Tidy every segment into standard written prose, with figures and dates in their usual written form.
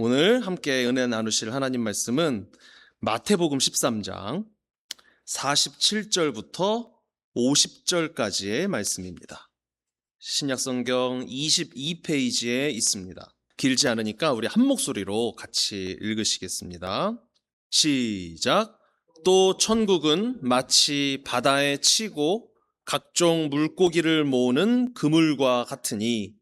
오늘 함께 은혜 나누실 하나님 말씀은 마태복음 13장 47절부터 50절까지의 말씀입니다. 신약성경 22페이지에 있습니다. 길지 않으니까 우리 한 목소리로 같이 읽으시겠습니다. 시작. 또 천국은 마치 바다에 치고 각종 물고기를 모으는 그물과 같으니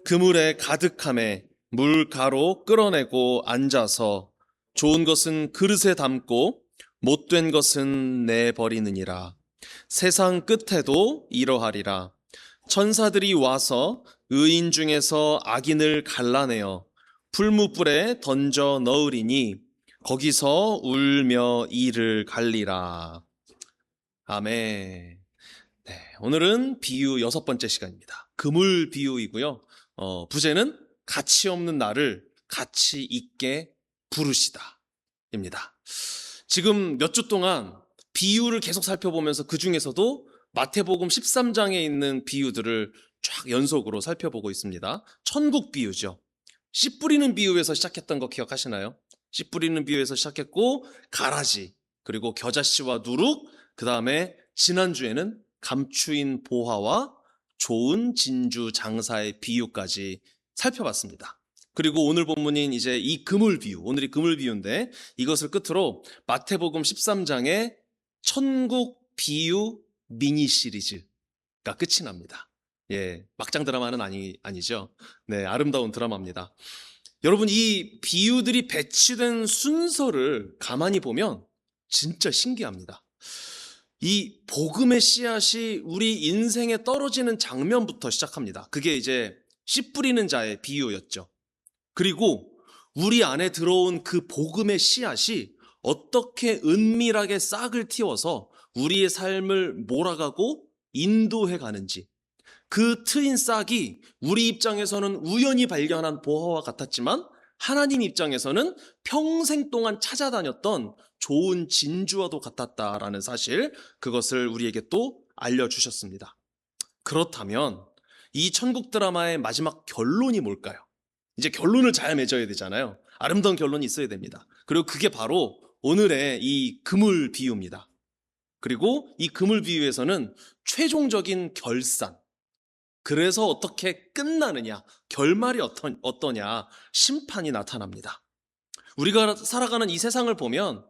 그물에 가득함에 물가로 끌어내고 앉아서 좋은 것은 그릇에 담고 못된 것은 내버리느니라. 세상 끝에도 이러하리라. 천사들이 와서 의인 중에서 악인을 갈라내어 풀무불에 던져 넣으리니 거기서 울며 이를 갈리라. 아멘. 네, 오늘은 비유 6번째 시간입니다. 그물 비유이고요. 부제는 가치 없는 나를 가치 있게 부르시다 입니다. 지금 몇 주 동안 비유를 계속 살펴보면서 그 중에서도 마태복음 13장에 있는 비유들을 쫙 연속으로 살펴보고 있습니다. 천국 비유죠. 씨 뿌리는 비유에서 시작했던 거 기억하시나요? 씨 뿌리는 비유에서 시작했고 가라지, 그리고 겨자씨와 누룩, 그 다음에 지난주에는 감추인 보화와 좋은 진주 장사의 비유까지 살펴봤습니다. 그리고 오늘 본문인 이제 이 그물 비유, 오늘이 그물 비유인데 이것을 끝으로 마태복음 13장의 천국 비유 미니 시리즈가 끝이 납니다. 예, 막장 드라마는 아니죠. 네, 아름다운 드라마입니다. 여러분, 이 비유들이 배치된 순서를 가만히 보면 진짜 신기합니다. 이 복음의 씨앗이 우리 인생에 떨어지는 장면부터 시작합니다. 그게 이제 씨 뿌리는 자의 비유였죠. 그리고 우리 안에 들어온 그 복음의 씨앗이 어떻게 은밀하게 싹을 틔워서 우리의 삶을 몰아가고 인도해 가는지, 그 트인 싹이 우리 입장에서는 우연히 발견한 보화와 같았지만 하나님 입장에서는 평생 동안 찾아다녔던 좋은 진주와도 같았다라는 사실, 그것을 우리에게 또 알려주셨습니다. 그렇다면 이 천국 드라마의 마지막 결론이 뭘까요? 이제 결론을 잘 맺어야 되잖아요. 아름다운 결론이 있어야 됩니다. 그리고 그게 바로 오늘의 이 그물 비유입니다. 그리고 이 그물 비유에서는 최종적인 결산, 그래서 어떻게 끝나느냐, 결말이 어떠냐, 심판이 나타납니다. 우리가 살아가는 이 세상을 보면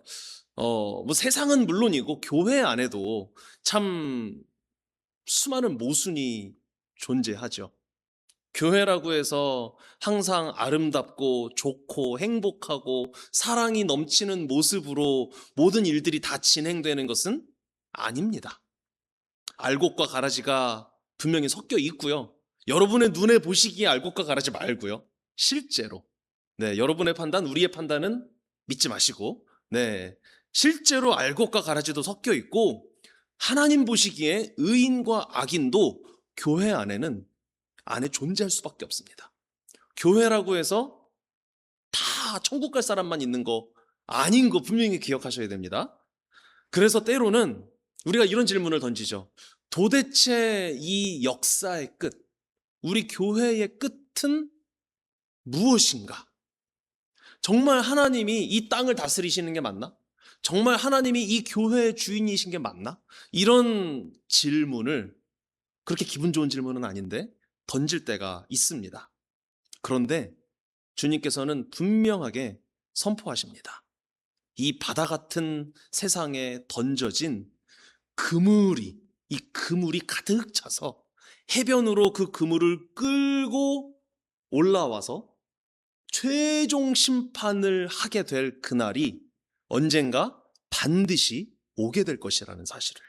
세상은 물론이고 교회 안에도 참 수많은 모순이 존재하죠. 교회라고 해서 항상 아름답고 좋고 행복하고 사랑이 넘치는 모습으로 모든 일들이 다 진행되는 것은 아닙니다. 알곡과 가라지가 분명히 섞여 있고요. 여러분의 눈에 보시기에 알곡과 가라지 말고요. 실제로. 네, 여러분의 판단, 우리의 판단은 믿지 마시고, 네, 실제로 알곡과 가라지도 섞여 있고, 하나님 보시기에 의인과 악인도 교회 안에 존재할 수밖에 없습니다. 교회라고 해서 다 천국 갈 사람만 있는 거 아닌 거 분명히 기억하셔야 됩니다. 그래서 때로는 우리가 이런 질문을 던지죠. 도대체 이 역사의 끝, 우리 교회의 끝은 무엇인가? 정말 하나님이 이 땅을 다스리시는 게 맞나? 정말 하나님이 이 교회의 주인이신 게 맞나? 이런 질문을, 그렇게 기분 좋은 질문은 아닌데 던질 때가 있습니다. 그런데 주님께서는 분명하게 선포하십니다. 이 바다 같은 세상에 던져진 이 그물이 가득 차서 해변으로 그 그물을 끌고 올라와서 최종 심판을 하게 될 그날이 언젠가 반드시 오게 될 것이라는 사실을요.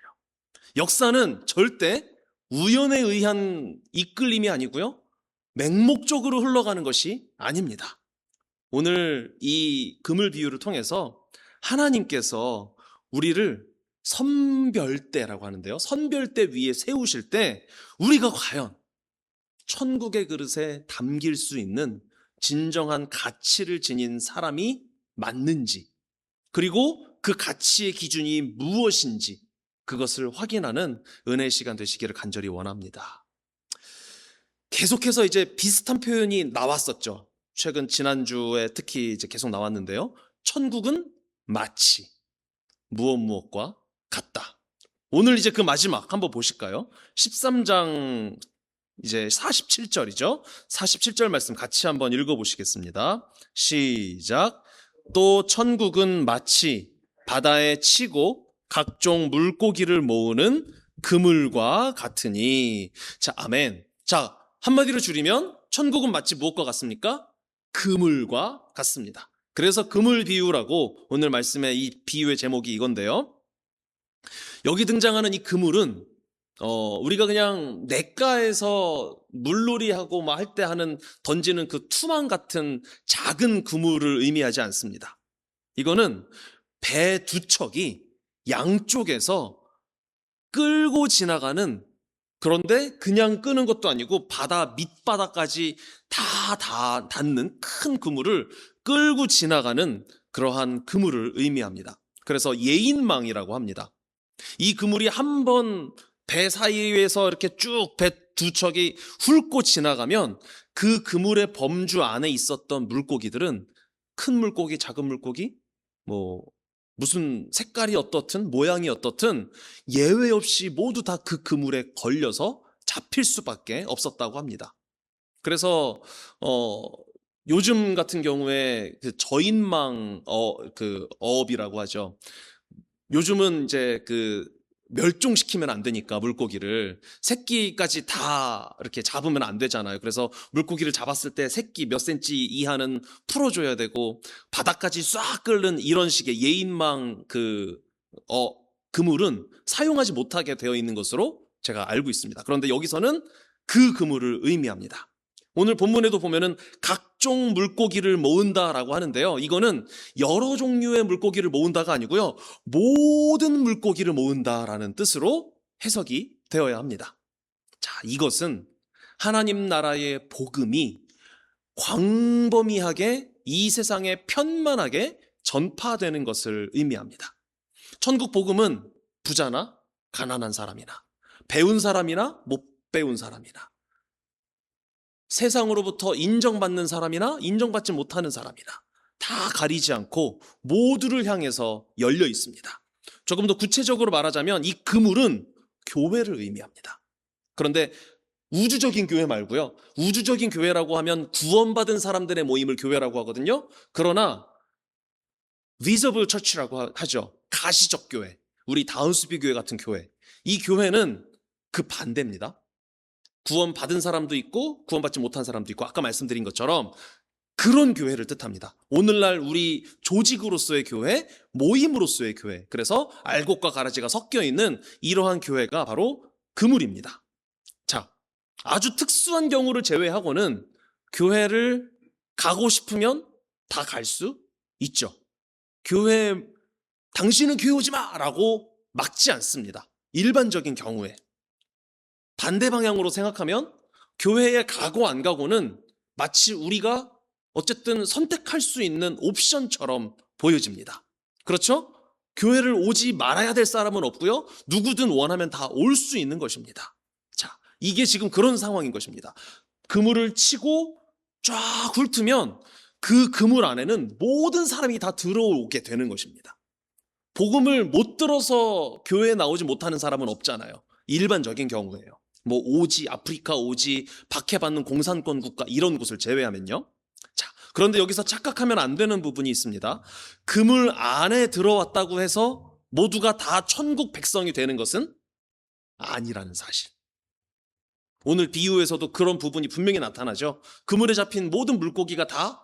역사는 절대 우연에 의한 이끌림이 아니고요, 맹목적으로 흘러가는 것이 아닙니다. 오늘 이 그물 비유를 통해서 하나님께서 우리를 선별대라고 하는데요, 선별대 위에 세우실 때 우리가 과연 천국의 그릇에 담길 수 있는 진정한 가치를 지닌 사람이 맞는지, 그리고 그 가치의 기준이 무엇인지 그것을 확인하는 은혜의 시간 되시기를 간절히 원합니다. 계속해서 이제 비슷한 표현이 나왔었죠. 최근 지난주에 특히 이제 계속 나왔는데요. 천국은 마치 무엇과 같다. 오늘 이제 그 마지막 한번 보실까요? 13장 이제 47절이죠. 47절 말씀 같이 한번 읽어보시겠습니다. 시작. 또 천국은 마치 바다에 치고 각종 물고기를 모으는 그물과 같으니. 자, 아멘. 자, 한마디로 줄이면 천국은 마치 무엇과 같습니까? 그물과 같습니다. 그래서 그물 비유라고 오늘 말씀의 이 비유의 제목이 이건데요. 여기 등장하는 이 그물은 우리가 그냥 냇가에서 물놀이하고 막 할 때 하는 던지는 그 투망 같은 작은 그물을 의미하지 않습니다. 이거는 배 두 척이 양쪽에서 끌고 지나가는, 그런데 그냥 끄는 것도 아니고 바다 밑바닥까지 다 닿는 큰 그물을 끌고 지나가는 그러한 그물을 의미합니다. 그래서 예인망이라고 합니다. 이 그물이 한 번 배 사이에서 이렇게 쭉 배 두 척이 훑고 지나가면 그 그물의 범주 안에 있었던 물고기들은 큰 물고기, 작은 물고기, 무슨 색깔이 어떻든 모양이 어떻든 예외 없이 모두 다 그 그물에 걸려서 잡힐 수밖에 없었다고 합니다. 그래서 요즘 같은 경우에 그 저인망 어업이라고 하죠. 요즘은 이제 멸종시키면 안 되니까 물고기를 새끼까지 다 이렇게 잡으면 안 되잖아요. 그래서 물고기를 잡았을 때 새끼 몇 센치 이하는 풀어줘야 되고 바닥까지 싹 끓는 이런 식의 예인망 그물은 사용하지 못하게 되어 있는 것으로 제가 알고 있습니다. 그런데 여기서는 그 그물을 의미합니다. 오늘 본문에도 보면은 각종 물고기를 모은다라고 하는데요. 이거는 여러 종류의 물고기를 모은다가 아니고요. 모든 물고기를 모은다라는 뜻으로 해석이 되어야 합니다. 자, 이것은 하나님 나라의 복음이 광범위하게 이 세상에 편만하게 전파되는 것을 의미합니다. 천국 복음은 부자나 가난한 사람이나 배운 사람이나 못 배운 사람이나 세상으로부터 인정받는 사람이나 인정받지 못하는 사람이나 다 가리지 않고 모두를 향해서 열려 있습니다. 조금 더 구체적으로 말하자면 이 그물은 교회를 의미합니다. 그런데 우주적인 교회 말고요. 우주적인 교회라고 하면 구원받은 사람들의 모임을 교회라고 하거든요. 그러나 visible church라고 하죠. 가시적 교회, 우리 다운스비 교회 같은 교회. 이 교회는 그 반대입니다. 구원받은 사람도 있고 구원받지 못한 사람도 있고 아까 말씀드린 것처럼 그런 교회를 뜻합니다. 오늘날 우리 조직으로서의 교회, 모임으로서의 교회, 그래서 알곡과 가라지가 섞여 있는 이러한 교회가 바로 그물입니다. 자, 아주 특수한 경우를 제외하고는 교회를 가고 싶으면 다 갈 수 있죠. 당신은 교회 오지 마라고 막지 않습니다. 일반적인 경우에. 반대 방향으로 생각하면 교회에 가고 안 가고는 마치 우리가 어쨌든 선택할 수 있는 옵션처럼 보여집니다. 그렇죠? 교회를 오지 말아야 될 사람은 없고요. 누구든 원하면 다 올 수 있는 것입니다. 자, 이게 지금 그런 상황인 것입니다. 그물을 치고 쫙 훑으면 그 그물 안에는 모든 사람이 다 들어오게 되는 것입니다. 복음을 못 들어서 교회에 나오지 못하는 사람은 없잖아요. 일반적인 경우에요. 오지, 아프리카 오지, 박해받는 공산권 국가 이런 곳을 제외하면요. 자, 그런데 여기서 착각하면 안 되는 부분이 있습니다. 그물 안에 들어왔다고 해서 모두가 다 천국 백성이 되는 것은 아니라는 사실. 오늘 비유에서도 그런 부분이 분명히 나타나죠. 그물에 잡힌 모든 물고기가 다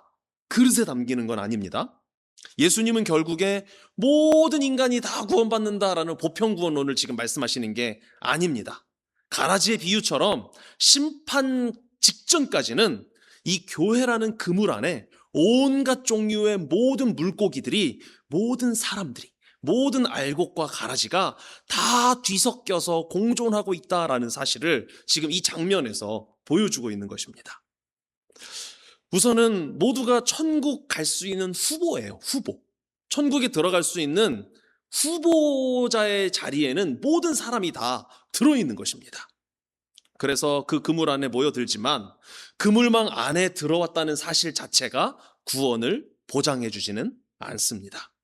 그릇에 담기는 건 아닙니다. 예수님은 결국에 모든 인간이 다 구원받는다라는 보편구원론을 지금 말씀하시는 게 아닙니다. 가라지의 비유처럼 심판 직전까지는 이 교회라는 그물 안에 온갖 종류의 모든 물고기들이, 모든 사람들이, 모든 알곡과 가라지가 다 뒤섞여서 공존하고 있다라는 사실을 지금 이 장면에서 보여주고 있는 것입니다. 우선은 모두가 천국 갈 수 있는 후보예요. 후보. 천국에 들어갈 수 있는 후보자의 자리에는 모든 사람이 다 들어있는 것입니다. 그래서 그 그물 안에 모여들지만 그물망 안에 들어왔다는 사실 자체가 구원을 보장해 주지는 않습니다.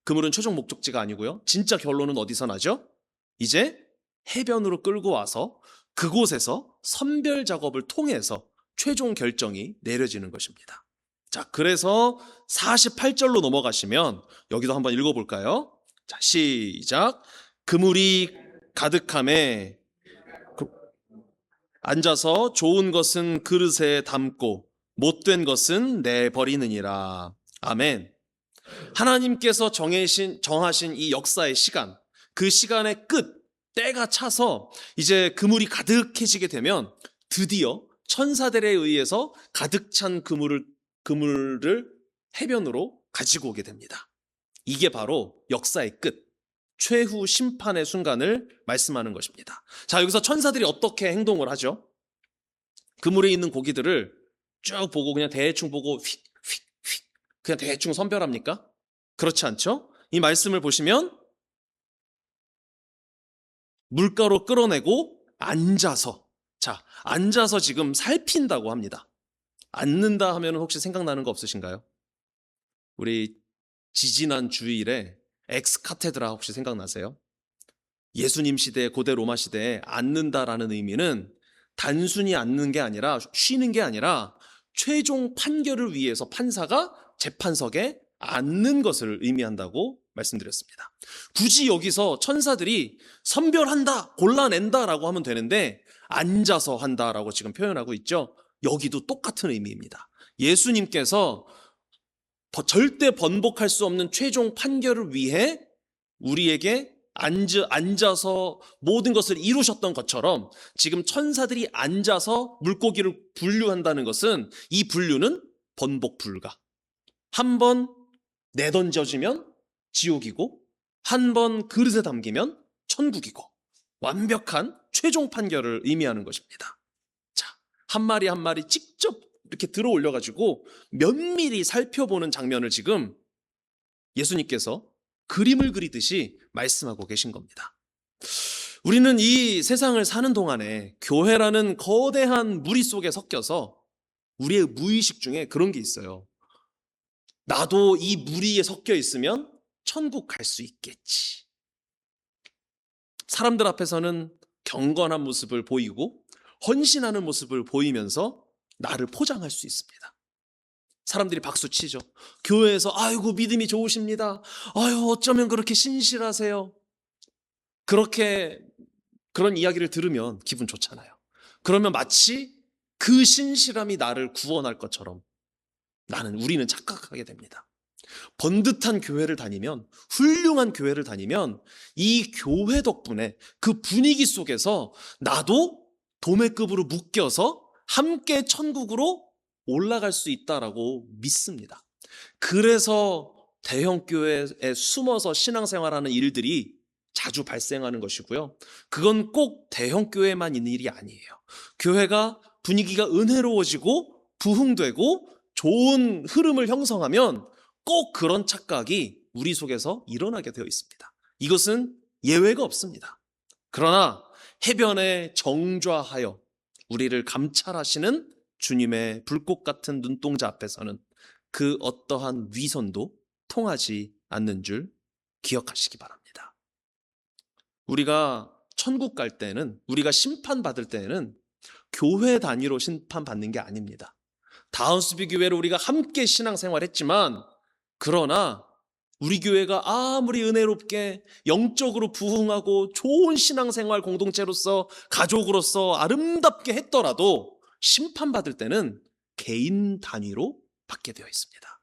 그물은 최종 목적지가 아니고요. 진짜 결론은 어디서 나죠? 이제 해변으로 끌고 와서 그곳에서 선별 작업을 통해서 최종 결정이 내려지는 것입니다. 자, 그래서 48절로 넘어가시면 여기도 한번 읽어볼까요? 자, 시작. 그물이 가득함에 앉아서 좋은 것은 그릇에 담고 못된 것은 내버리느니라. 아멘. 하나님께서 정하신 이 역사의 시간, 그 시간의 끝, 때가 차서 이제 그물이 가득해지게 되면 드디어 천사들에 의해서 가득 찬 그물을 해변으로 가지고 오게 됩니다. 이게 바로 역사의 끝, 최후 심판의 순간을 말씀하는 것입니다. 자, 여기서 천사들이 어떻게 행동을 하죠? 그물에 있는 고기들을 쭉 보고 그냥 대충 보고 휙 그냥 대충 선별합니까? 그렇지 않죠? 이 말씀을 보시면 물가로 끌어내고 앉아서, 자, 앉아서 지금 살핀다고 합니다. 앉는다 하면 혹시 생각나는 거 없으신가요? 우리 지지난 주일에 엑스카테드라 혹시 생각나세요? 예수님 시대, 고대 로마 시대에 앉는다라는 의미는 단순히 앉는 게 아니라, 쉬는 게 아니라 최종 판결을 위해서 판사가 재판석에 앉는 것을 의미한다고 말씀드렸습니다. 굳이 여기서 천사들이 선별한다, 골라낸다라고 하면 되는데 앉아서 한다라고 지금 표현하고 있죠. 여기도 똑같은 의미입니다. 예수님께서 절대 번복할 수 없는 최종 판결을 위해 우리에게 앉아서 모든 것을 이루셨던 것처럼 지금 천사들이 앉아서 물고기를 분류한다는 것은, 이 분류는 번복 불가. 한 번 내던져지면 지옥이고 한 번 그릇에 담기면 천국이고, 완벽한 최종 판결을 의미하는 것입니다. 자, 한 마리 한 마리 직접 이렇게 들어 올려가지고 면밀히 살펴보는 장면을 지금 예수님께서 그림을 그리듯이 말씀하고 계신 겁니다. 우리는 이 세상을 사는 동안에 교회라는 거대한 무리 속에 섞여서 우리의 무의식 중에 그런 게 있어요. 나도 이 무리에 섞여 있으면 천국 갈 수 있겠지. 사람들 앞에서는 경건한 모습을 보이고 헌신하는 모습을 보이면서 나를 포장할 수 있습니다. 사람들이 박수 치죠. 교회에서 아이고 믿음이 좋으십니다. 아유 어쩌면 그렇게 신실하세요. 그런 이야기를 들으면 기분 좋잖아요. 그러면 마치 그 신실함이 나를 구원할 것처럼 우리는 착각하게 됩니다. 번듯한 교회를 다니면, 훌륭한 교회를 다니면 이 교회 덕분에 그 분위기 속에서 나도 도매급으로 묶여서 함께 천국으로 올라갈 수 있다라고 믿습니다. 그래서 대형 교회에 숨어서 신앙생활하는 일들이 자주 발생하는 것이고요. 그건 꼭 대형 교회만 있는 일이 아니에요. 교회가 분위기가 은혜로워지고 부흥되고 좋은 흐름을 형성하면 꼭 그런 착각이 우리 속에서 일어나게 되어 있습니다. 이것은 예외가 없습니다. 그러나 해변에 정좌하여 우리를 감찰하시는 주님의 불꽃 같은 눈동자 앞에서는 그 어떠한 위선도 통하지 않는 줄 기억하시기 바랍니다. 우리가 천국 갈 때는, 우리가 심판받을 때는 교회 단위로 심판받는 게 아닙니다. 다운스비 교회로 우리가 함께 신앙생활했지만, 그러나 우리 교회가 아무리 은혜롭게 영적으로 부흥하고 좋은 신앙생활 공동체로서 가족으로서 아름답게 했더라도 심판받을 때는 개인 단위로 받게 되어 있습니다.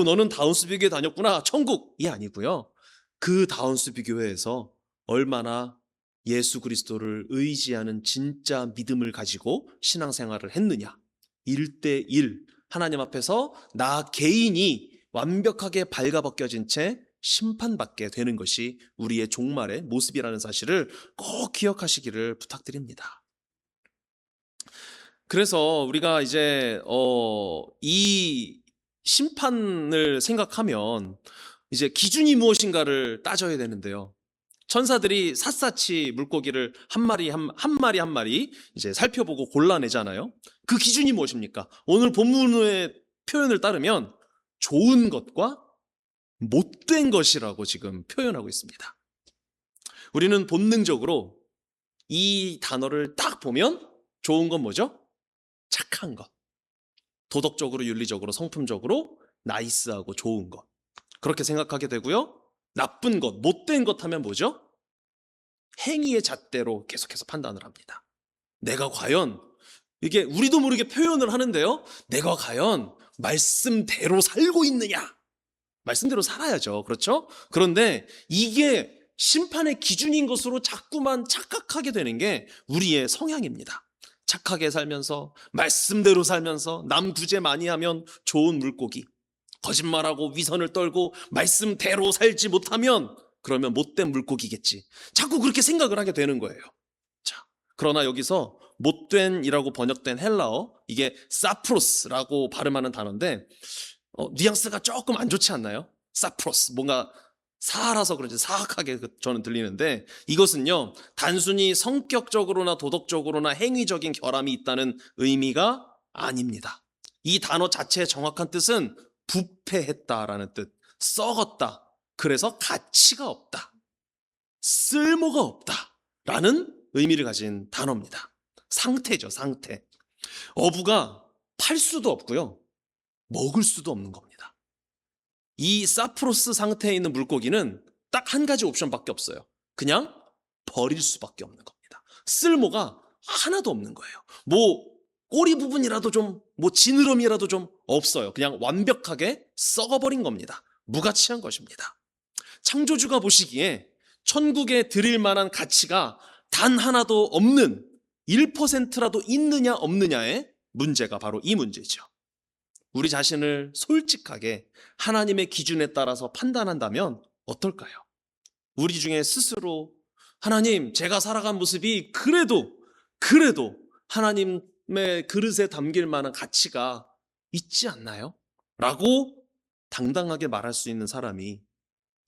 너는 다운스비 교회 다녔구나, 천국이 아니고요. 그 다운스비 교회에서 얼마나 예수 그리스도를 의지하는 진짜 믿음을 가지고 신앙생활을 했느냐, 1대1 하나님 앞에서 나 개인이 완벽하게 발가벗겨진 채 심판받게 되는 것이 우리의 종말의 모습이라는 사실을 꼭 기억하시기를 부탁드립니다. 그래서 우리가 이제 이 심판을 생각하면 이제 기준이 무엇인가를 따져야 되는데요. 천사들이 샅샅이 물고기를 한 마리 한 마리 이제 살펴보고 골라내잖아요. 그 기준이 무엇입니까? 오늘 본문의 표현을 따르면 좋은 것과 못된 것이라고 지금 표현하고 있습니다. 우리는 본능적으로 이 단어를 딱 보면 좋은 건 뭐죠? 착한 것. 도덕적으로, 윤리적으로, 성품적으로 나이스하고 좋은 것. 그렇게 생각하게 되고요. 나쁜 것, 못된 것 하면 뭐죠? 행위의 잣대로 계속해서 판단을 합니다. 내가 과연, 이게 우리도 모르게 표현을 하는데요. 내가 과연 말씀대로 살고 있느냐? 말씀대로 살아야죠. 그렇죠? 그런데 이게 심판의 기준인 것으로 자꾸만 착각하게 되는 게 우리의 성향입니다. 착하게 살면서, 말씀대로 살면서, 남 구제 많이 하면 좋은 물고기, 거짓말하고 위선을 떨고 말씀대로 살지 못하면 그러면 못된 물고기겠지. 자꾸 그렇게 생각을 하게 되는 거예요. 자, 그러나 여기서 못된이라고 번역된 헬라어, 이게 사프로스라고 발음하는 단어인데 뉘앙스가 조금 안 좋지 않나요? 사프로스, 뭔가 사라서 그런지 사악하게 저는 들리는데, 이것은요 단순히 성격적으로나 도덕적으로나 행위적인 결함이 있다는 의미가 아닙니다. 이 단어 자체의 정확한 뜻은 부패했다라는 뜻, 썩었다, 그래서 가치가 없다, 쓸모가 없다라는 의미를 가진 단어입니다. 상태죠, 상태. 어부가 팔 수도 없고요, 먹을 수도 없는 겁니다. 이 사프로스 상태에 있는 물고기는 딱 한 가지 옵션밖에 없어요. 그냥 버릴 수밖에 없는 겁니다. 쓸모가 하나도 없는 거예요. 뭐 꼬리 부분이라도 좀, 뭐 지느러미라도 좀 없어요. 그냥 완벽하게 썩어버린 겁니다. 무가치한 것입니다. 창조주가 보시기에 천국에 드릴 만한 가치가 단 하나도 없는, 1%라도 있느냐 없느냐의 문제가 바로 이 문제죠. 우리 자신을 솔직하게 하나님의 기준에 따라서 판단한다면 어떨까요? 우리 중에 스스로 하나님, 제가 살아간 모습이 그래도 하나님의 그릇에 담길 만한 가치가 있지 않나요? 라고 당당하게 말할 수 있는 사람이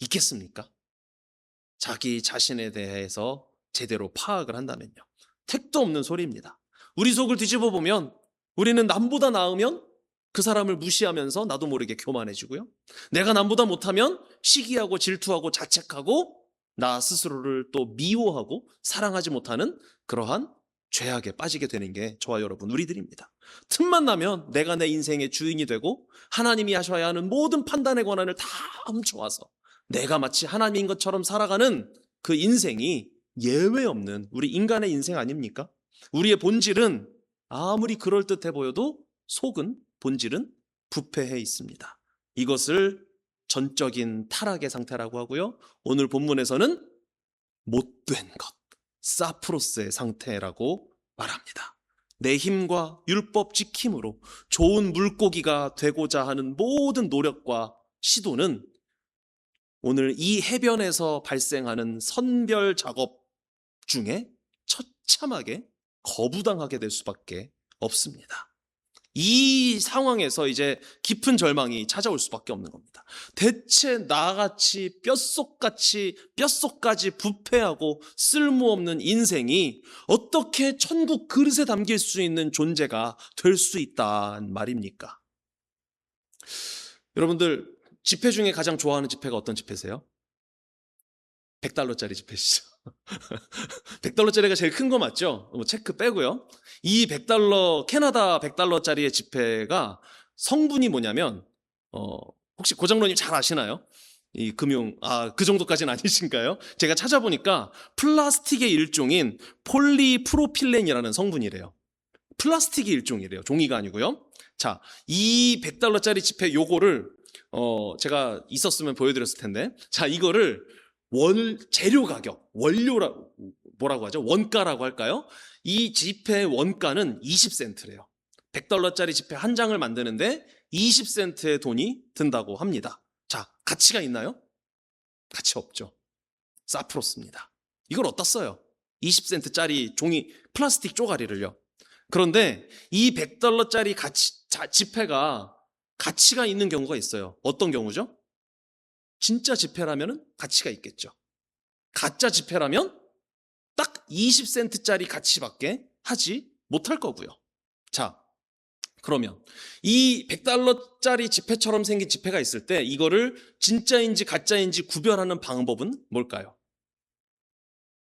있겠습니까? 자기 자신에 대해서 제대로 파악을 한다면요. 택도 없는 소리입니다. 우리 속을 뒤집어 보면 우리는 남보다 나으면 그 사람을 무시하면서 나도 모르게 교만해지고요, 내가 남보다 못하면 시기하고 질투하고 자책하고 나 스스로를 또 미워하고 사랑하지 못하는 그러한 죄악에 빠지게 되는 게 저와 여러분 우리들입니다. 틈만 나면 내가 내 인생의 주인이 되고 하나님이 하셔야 하는 모든 판단의 권한을 다 훔쳐와서 내가 마치 하나님인 것처럼 살아가는 그 인생이 예외 없는 우리 인간의 인생 아닙니까? 우리의 본질은 아무리 그럴듯해 보여도 속은, 본질은 부패해 있습니다. 이것을 전적인 타락의 상태라고 하고요, 오늘 본문에서는 못된 것, 사프로스의 상태라고 말합니다. 내 힘과 율법 지킴으로 좋은 물고기가 되고자 하는 모든 노력과 시도는 오늘 이 해변에서 발생하는 선별 작업 중에 처참하게 거부당하게 될 수밖에 없습니다. 이 상황에서 이제 깊은 절망이 찾아올 수밖에 없는 겁니다. 대체 나같이 뼛속까지 부패하고 쓸모없는 인생이 어떻게 천국 그릇에 담길 수 있는 존재가 될 수 있단 말입니까? 여러분들, 지폐 중에 가장 좋아하는 지폐가 어떤 지폐세요? $100짜리 지폐시죠. $100짜리가 제일 큰 거 맞죠? 뭐 체크 빼고요. 이 캐나다 $100짜리의 지폐가 성분이 뭐냐면, 혹시 고장로님 잘 아시나요? 이 그 정도까지는 아니신가요? 제가 찾아보니까 플라스틱의 일종인 폴리프로필렌이라는 성분이래요. 플라스틱의 일종이래요. 종이가 아니고요. 자, 이 $100짜리 지폐 요거를, 제가 있었으면 보여드렸을 텐데. 자, 이거를 재료 가격, 뭐라고 하죠? 원가라고 할까요? 이 지폐 원가는 20센트래요. $100짜리 지폐 한 장을 만드는데 20센트의 돈이 든다고 합니다. 자, 가치가 있나요? 가치 없죠. 사프로스입니다. 이걸 어디다 써요? 20센트짜리 종이 플라스틱 쪼가리를요. 그런데 이 $100짜리 지폐가 가치가 있는 경우가 있어요. 어떤 경우죠? 진짜 지폐라면 가치가 있겠죠. 가짜 지폐라면 딱 20센트짜리 가치밖에 하지 못할 거고요. 자, 그러면 이 100달러짜리 지폐처럼 생긴 지폐가 있을 때 이거를 진짜인지 가짜인지 구별하는 방법은 뭘까요?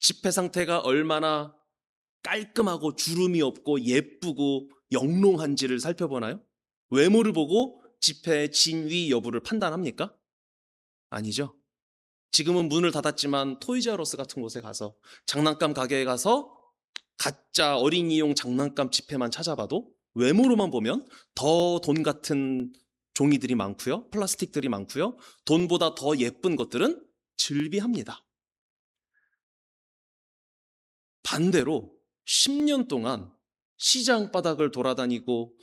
지폐 상태가 얼마나 깔끔하고 주름이 없고 예쁘고 영롱한지를 살펴보나요? 외모를 보고 지폐의 진위 여부를 판단합니까? 아니죠. 지금은 문을 닫았지만 토이자러스 같은 곳에 가서 장난감 가게에 가서 가짜 어린이용 장난감 지폐만 찾아봐도 외모로만 보면 더 돈 같은 종이들이 많고요. 플라스틱들이 많고요. 돈보다 더 예쁜 것들은 즐비합니다. 반대로 10년 동안 시장 바닥을 돌아다니고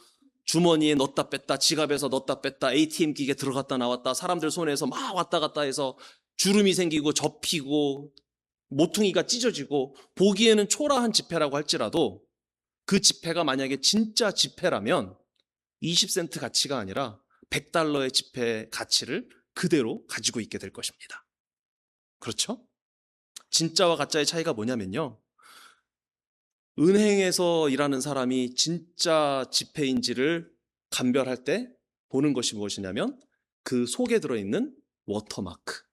주머니에 넣었다 뺐다, 지갑에서 넣었다 뺐다, ATM 기계 들어갔다 나왔다, 사람들 손에서 막 왔다 갔다 해서 주름이 생기고 접히고 모퉁이가 찢어지고 보기에는 초라한 지폐라고 할지라도 그 지폐가 만약에 진짜 지폐라면 20센트 가치가 아니라 100달러의 지폐 가치를 그대로 가지고 있게 될 것입니다. 그렇죠? 진짜와 가짜의 차이가 뭐냐면요. 은행에서 일하는 사람이 진짜 지폐인지를 감별할 때 보는 것이 무엇이냐면 그 속에 들어있는 워터마크.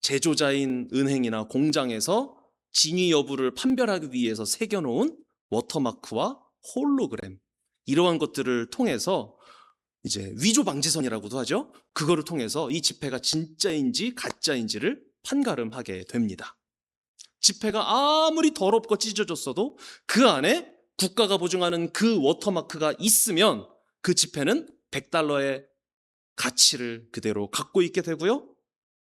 제조자인 은행이나 공장에서 진위 여부를 판별하기 위해서 새겨놓은 워터마크와 홀로그램, 이러한 것들을 통해서 이제 위조 방지선이라고도 하죠. 그거를 통해서 이 지폐가 진짜인지 가짜인지를 판가름하게 됩니다. 지폐가 아무리 더럽고 찢어졌어도 그 안에 국가가 보증하는 그 워터마크가 있으면 그 지폐는 100달러의 가치를 그대로 갖고 있게 되고요.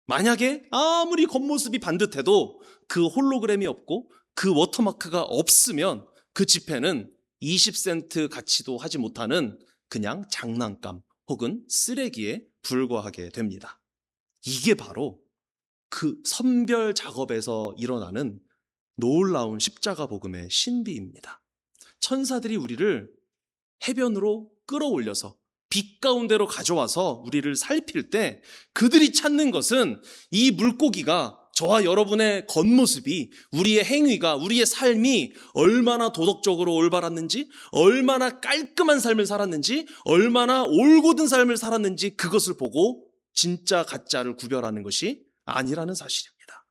만약에 아무리 겉모습이 반듯해도 그 홀로그램이 없고 그 워터마크가 없으면 그 지폐는 20센트 가치도 하지 못하는 그냥 장난감 혹은 쓰레기에 불과하게 됩니다. 이게 바로 그 선별 작업에서 일어나는 놀라운 십자가 복음의 신비입니다. 천사들이 우리를 해변으로 끌어올려서 빛 가운데로 가져와서 우리를 살필 때 그들이 찾는 것은 이 물고기가, 저와 여러분의 겉모습이, 우리의 행위가, 우리의 삶이 얼마나 도덕적으로 올바랐는지, 얼마나 깔끔한 삶을 살았는지, 얼마나 올곧은 삶을 살았는지, 그것을 보고 진짜 가짜를 구별하는 것이 아니라는 사실입니다.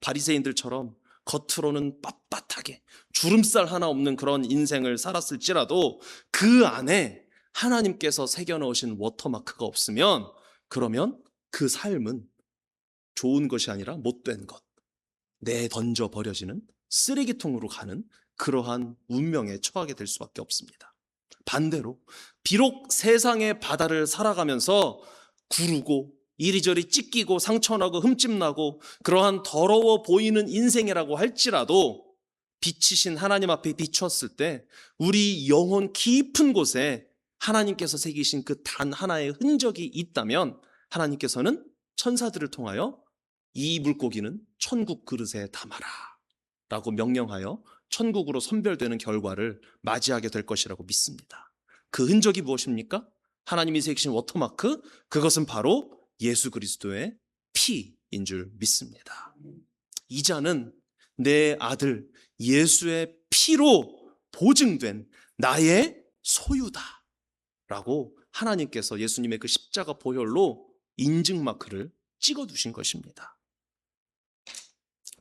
바리새인들처럼 겉으로는 빳빳하게 주름살 하나 없는 그런 인생을 살았을지라도 그 안에 하나님께서 새겨넣으신 워터마크가 없으면, 그러면 그 삶은 좋은 것이 아니라 못된 것, 내던져 버려지는 쓰레기통으로 가는 그러한 운명에 처하게 될 수밖에 없습니다. 반대로 비록 세상의 바다를 살아가면서 구르고 이리저리 찢기고 상처나고 흠집나고 그러한 더러워 보이는 인생이라고 할지라도 빛이신 하나님 앞에 비추었을 때 우리 영혼 깊은 곳에 하나님께서 새기신 그 단 하나의 흔적이 있다면 하나님께서는 천사들을 통하여 이 물고기는 천국 그릇에 담아라 라고 명령하여 천국으로 선별되는 결과를 맞이하게 될 것이라고 믿습니다. 그 흔적이 무엇입니까? 하나님이 새기신 워터마크, 그것은 바로 예수 그리스도의 피인 줄 믿습니다. 이 잔은 내 아들 예수의 피로 보증된 나의 소유다 라고 하나님께서 예수님의 그 십자가 보혈로 인증마크를 찍어두신 것입니다.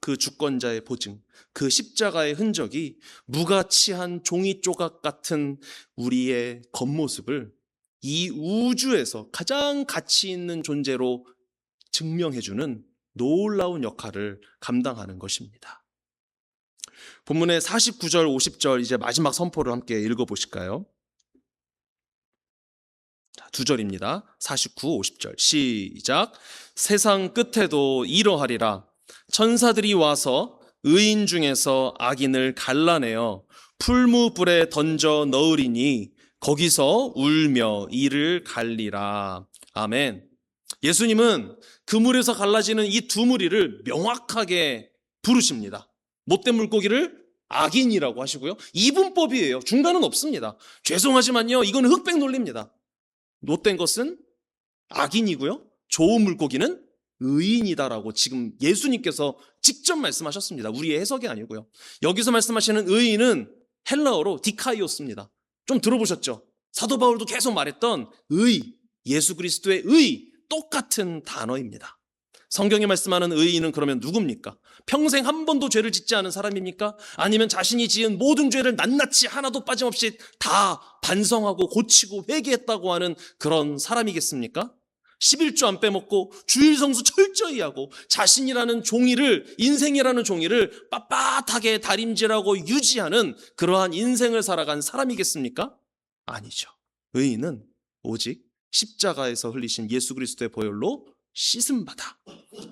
그 주권자의 보증, 그 십자가의 흔적이 무가치한 종이 조각 같은 우리의 겉모습을 이 우주에서 가장 가치 있는 존재로 증명해주는 놀라운 역할을 감당하는 것입니다. 본문의 49절, 50절 이제 마지막 선포를 함께 읽어보실까요? 두 절입니다. 49, 50절 시작. 세상 끝에도 이러하리라. 천사들이 와서 의인 중에서 악인을 갈라내어 풀무불에 던져 넣으리니 거기서 울며 이를 갈리라. 아멘. 예수님은 그 물에서 갈라지는 이 두 무리를 명확하게 부르십니다. 못된 물고기를 악인이라고 하시고요. 이분법이에요. 중간은 없습니다. 죄송하지만요, 이건 흑백 논리입니다. 못된 것은 악인이고요, 좋은 물고기는 의인이다라고 지금 예수님께서 직접 말씀하셨습니다. 우리의 해석이 아니고요. 여기서 말씀하시는 의인은 헬라어로 디카이오스입니다. 좀 들어보셨죠? 사도 바울도 계속 말했던 의, 예수 그리스도의 의, 똑같은 단어입니다. 성경이 말씀하는 의인은 그러면 누굽니까? 평생 한 번도 죄를 짓지 않은 사람입니까? 아니면 자신이 지은 모든 죄를 낱낱이 하나도 빠짐없이 다 반성하고 고치고 회개했다고 하는 그런 사람이겠습니까? 11조 안 빼먹고 주일 성수 철저히 하고 자신이라는 종이를, 인생이라는 종이를 빳빳하게 다림질하고 유지하는 그러한 인생을 살아간 사람이겠습니까? 아니죠. 의인은 오직 십자가에서 흘리신 예수 그리스도의 보혈로 씻음받아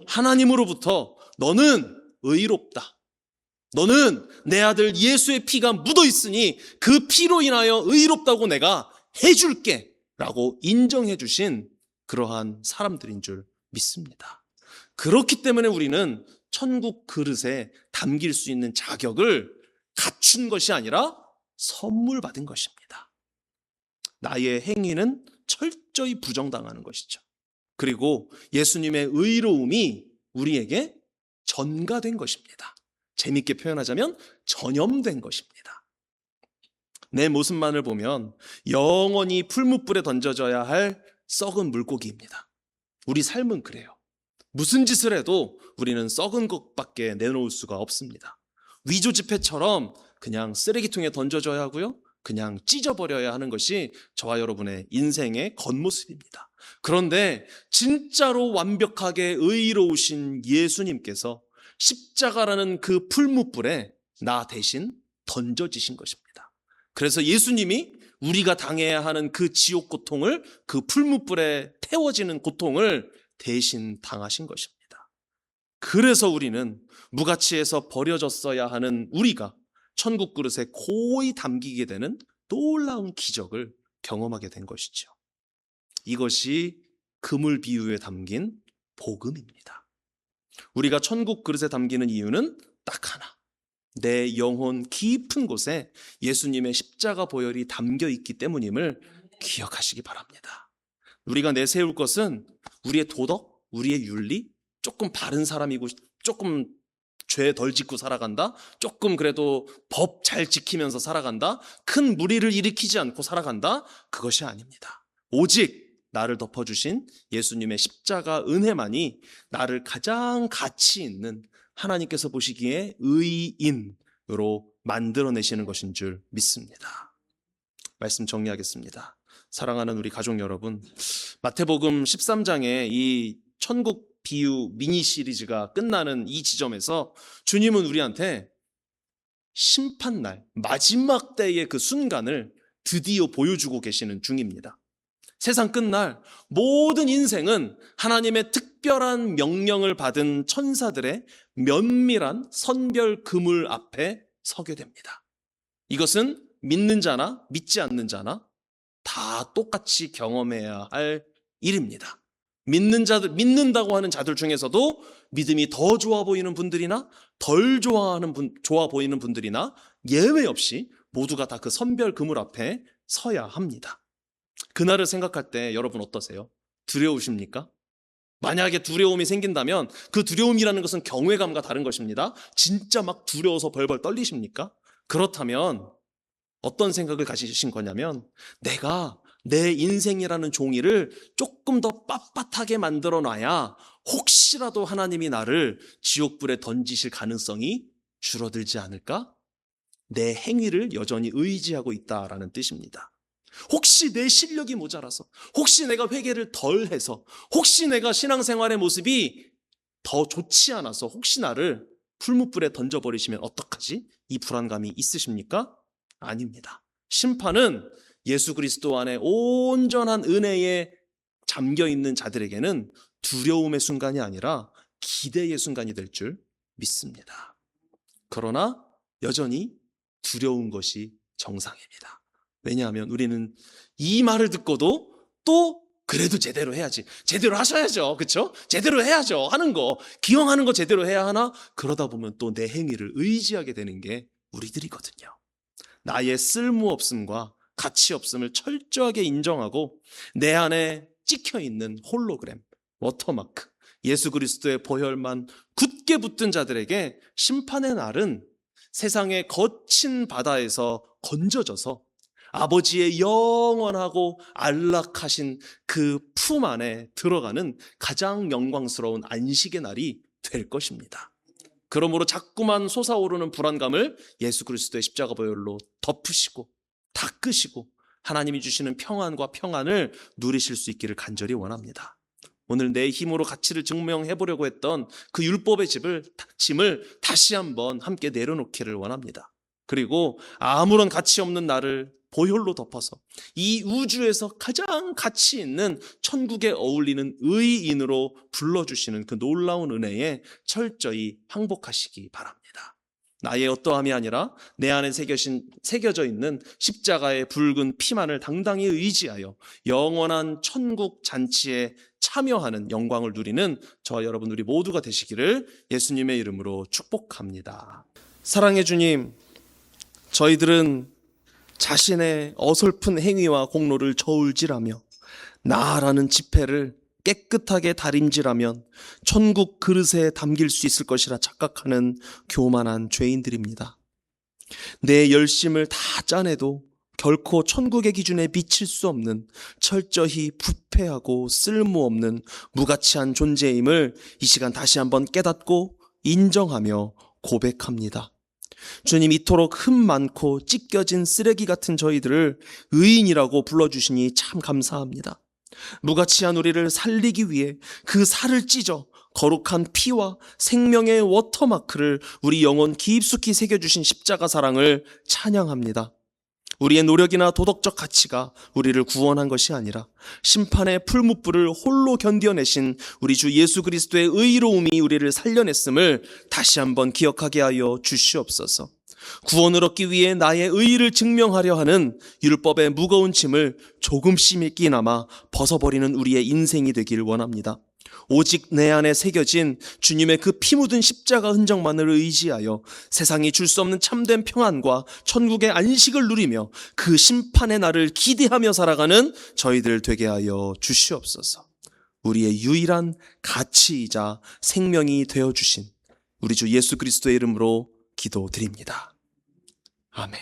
하나님으로부터 너는 의롭다, 너는 내 아들 예수의 피가 묻어 있으니 그 피로 인하여 의롭다고 내가 해줄게 라고 인정해 주신 그러한 사람들인 줄 믿습니다. 그렇기 때문에 우리는 천국 그릇에 담길 수 있는 자격을 갖춘 것이 아니라 선물 받은 것입니다. 나의 행위는 철저히 부정당하는 것이죠. 그리고 예수님의 의로움이 우리에게 전가된 것입니다. 재밌게 표현하자면 전염된 것입니다. 내 모습만을 보면 영원히 풀무불에 던져져야 할 썩은 물고기입니다. 우리 삶은 그래요. 무슨 짓을 해도 우리는 썩은 것밖에 내놓을 수가 없습니다. 위조 지폐처럼 그냥 쓰레기통에 던져져야 하고요, 그냥 찢어버려야 하는 것이 저와 여러분의 인생의 겉모습입니다. 그런데 진짜로 완벽하게 의로우신 예수님께서 십자가라는 그 풀무불에 나 대신 던져지신 것입니다. 그래서 예수님이 우리가 당해야 하는 그 지옥 고통을, 그 풀무불에 태워지는 고통을 대신 당하신 것입니다. 그래서 우리는 무가치에서 버려졌어야 하는 우리가 천국 그릇에 고이 담기게 되는 놀라운 기적을 경험하게 된 것이죠. 이것이 그물 비유에 담긴 복음입니다. 우리가 천국 그릇에 담기는 이유는 딱 하나, 내 영혼 깊은 곳에 예수님의 십자가 보혈이 담겨 있기 때문임을 기억하시기 바랍니다. 우리가 내세울 것은 우리의 도덕, 우리의 윤리, 조금 바른 사람이고 조금 죄 덜 짓고 살아간다, 조금 그래도 법 잘 지키면서 살아간다, 큰 무리를 일으키지 않고 살아간다, 그것이 아닙니다. 오직 나를 덮어주신 예수님의 십자가 은혜만이 나를 가장 가치 있는, 하나님께서 보시기에 의인으로 만들어내시는 것인 줄 믿습니다. 말씀 정리하겠습니다. 사랑하는 우리 가족 여러분, 마태복음 13장에 이 천국 비유 미니 시리즈가 끝나는 이 지점에서 주님은 우리한테 심판날, 마지막 때의 그 순간을 드디어 보여주고 계시는 중입니다. 세상 끝날 모든 인생은 하나님의 특별한 명령을 받은 천사들의 면밀한 선별 그물 앞에 서게 됩니다. 이것은 믿는 자나 믿지 않는 자나 다 똑같이 경험해야 할 일입니다. 믿는다고 하는 자들 중에서도 믿음이 더 좋아 보이는 분들이나 덜 좋아 보이는 분들이나 예외 없이 모두가 다 그 선별 그물 앞에 서야 합니다. 그날을 생각할 때 여러분 어떠세요? 두려우십니까? 만약에 두려움이 생긴다면 그 두려움이라는 것은 경외감과 다른 것입니다. 진짜 막 두려워서 벌벌 떨리십니까? 그렇다면 어떤 생각을 가지신 거냐면, 내가 내 인생이라는 종이를 조금 더 빳빳하게 만들어 놔야 혹시라도 하나님이 나를 지옥불에 던지실 가능성이 줄어들지 않을까? 내 행위를 여전히 의지하고 있다라는 뜻입니다. 혹시 내 실력이 모자라서, 혹시 내가 회개를 덜 해서, 혹시 내가 신앙생활의 모습이 더 좋지 않아서 혹시 나를 풀무불에 던져버리시면 어떡하지? 이 불안감이 있으십니까? 아닙니다. 심판은 예수 그리스도 안에 온전한 은혜에 잠겨있는 자들에게는 두려움의 순간이 아니라 기대의 순간이 될 줄 믿습니다. 그러나 여전히 두려운 것이 정상입니다. 왜냐하면 우리는 이 말을 듣고도 또 그래도 제대로 해야지, 제대로 하셔야죠, 그렇죠? 제대로 해야죠 하는 거, 기왕하는 거 제대로 해야 하나? 그러다 보면 또 내 행위를 의지하게 되는 게 우리들이거든요. 나의 쓸모없음과 가치 없음을 철저하게 인정하고 내 안에 찍혀있는 홀로그램, 워터마크, 예수 그리스도의 보혈만 굳게 붙든 자들에게 심판의 날은 세상의 거친 바다에서 건져져서 아버지의 영원하고 안락하신 그 품 안에 들어가는 가장 영광스러운 안식의 날이 될 것입니다. 그러므로 자꾸만 솟아오르는 불안감을 예수 그리스도의 십자가 보혈로 덮으시고 닦으시고 하나님이 주시는 평안과 평안을 누리실 수 있기를 간절히 원합니다. 오늘 내 힘으로 가치를 증명해 보려고 했던 그 율법의 짐을 다시 한번 함께 내려놓기를 원합니다. 그리고 아무런 가치 없는 나를 보혈로 덮어서 이 우주에서 가장 가치 있는 천국에 어울리는 의인으로 불러주시는 그 놀라운 은혜에 철저히 항복하시기 바랍니다. 나의 어떠함이 아니라 내 안에 새겨져 있는 십자가의 붉은 피만을 당당히 의지하여 영원한 천국 잔치에 참여하는 영광을 누리는 저와 여러분 우리 모두가 되시기를 예수님의 이름으로 축복합니다. 사랑의 주님, 저희들은 자신의 어설픈 행위와 공로를 저울질하며 나라는 지폐를 깨끗하게 다림질하면 천국 그릇에 담길 수 있을 것이라 착각하는 교만한 죄인들입니다. 내 열심을 다 짜내도 결코 천국의 기준에 미칠 수 없는 철저히 부패하고 쓸모없는 무가치한 존재임을 이 시간 다시 한번 깨닫고 인정하며 고백합니다. 주님, 이토록 흠 많고 찢겨진 쓰레기 같은 저희들을 의인이라고 불러주시니 참 감사합니다. 무가치한 우리를 살리기 위해 그 살을 찢어 거룩한 피와 생명의 워터마크를 우리 영혼 깊숙이 새겨주신 십자가 사랑을 찬양합니다. 우리의 노력이나 도덕적 가치가 우리를 구원한 것이 아니라 심판의 풀무불을 홀로 견뎌내신 우리 주 예수 그리스도의 의로움이 우리를 살려냈음을 다시 한번 기억하게 하여 주시옵소서. 구원을 얻기 위해 나의 의의를 증명하려 하는 율법의 무거운 짐을 조금씩이나마 벗어버리는 우리의 인생이 되길 원합니다. 오직 내 안에 새겨진 주님의 그 피 묻은 십자가 흔적만을 의지하여 세상이 줄 수 없는 참된 평안과 천국의 안식을 누리며 그 심판의 날을 기대하며 살아가는 저희들 되게 하여 주시옵소서. 우리의 유일한 가치이자 생명이 되어주신 우리 주 예수 그리스도의 이름으로 기도드립니다. 아멘.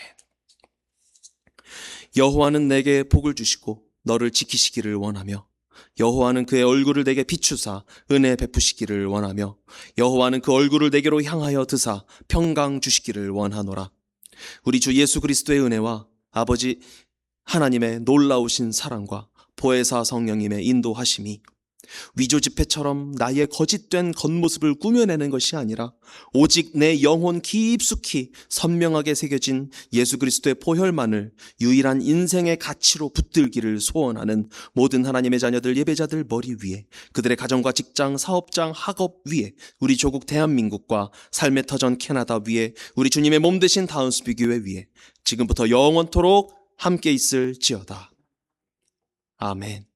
여호와는 내게 복을 주시고 너를 지키시기를 원하며 여호와는 그의 얼굴을 내게 비추사 은혜 베푸시기를 원하며 여호와는 그 얼굴을 내게로 향하여 드사 평강 주시기를 원하노라. 우리 주 예수 그리스도의 은혜와 아버지 하나님의 놀라우신 사랑과 보혜사 성령님의 인도하심이 위조 지폐처럼 나의 거짓된 겉모습을 꾸며내는 것이 아니라 오직 내 영혼 깊숙이 선명하게 새겨진 예수 그리스도의 보혈만을 유일한 인생의 가치로 붙들기를 소원하는 모든 하나님의 자녀들 예배자들 머리 위에, 그들의 가정과 직장, 사업장, 학업 위에, 우리 조국 대한민국과 삶의 터전 캐나다 위에, 우리 주님의 몸 되신 다운스비 교회 위에 지금부터 영원토록 함께 있을지어다. 아멘.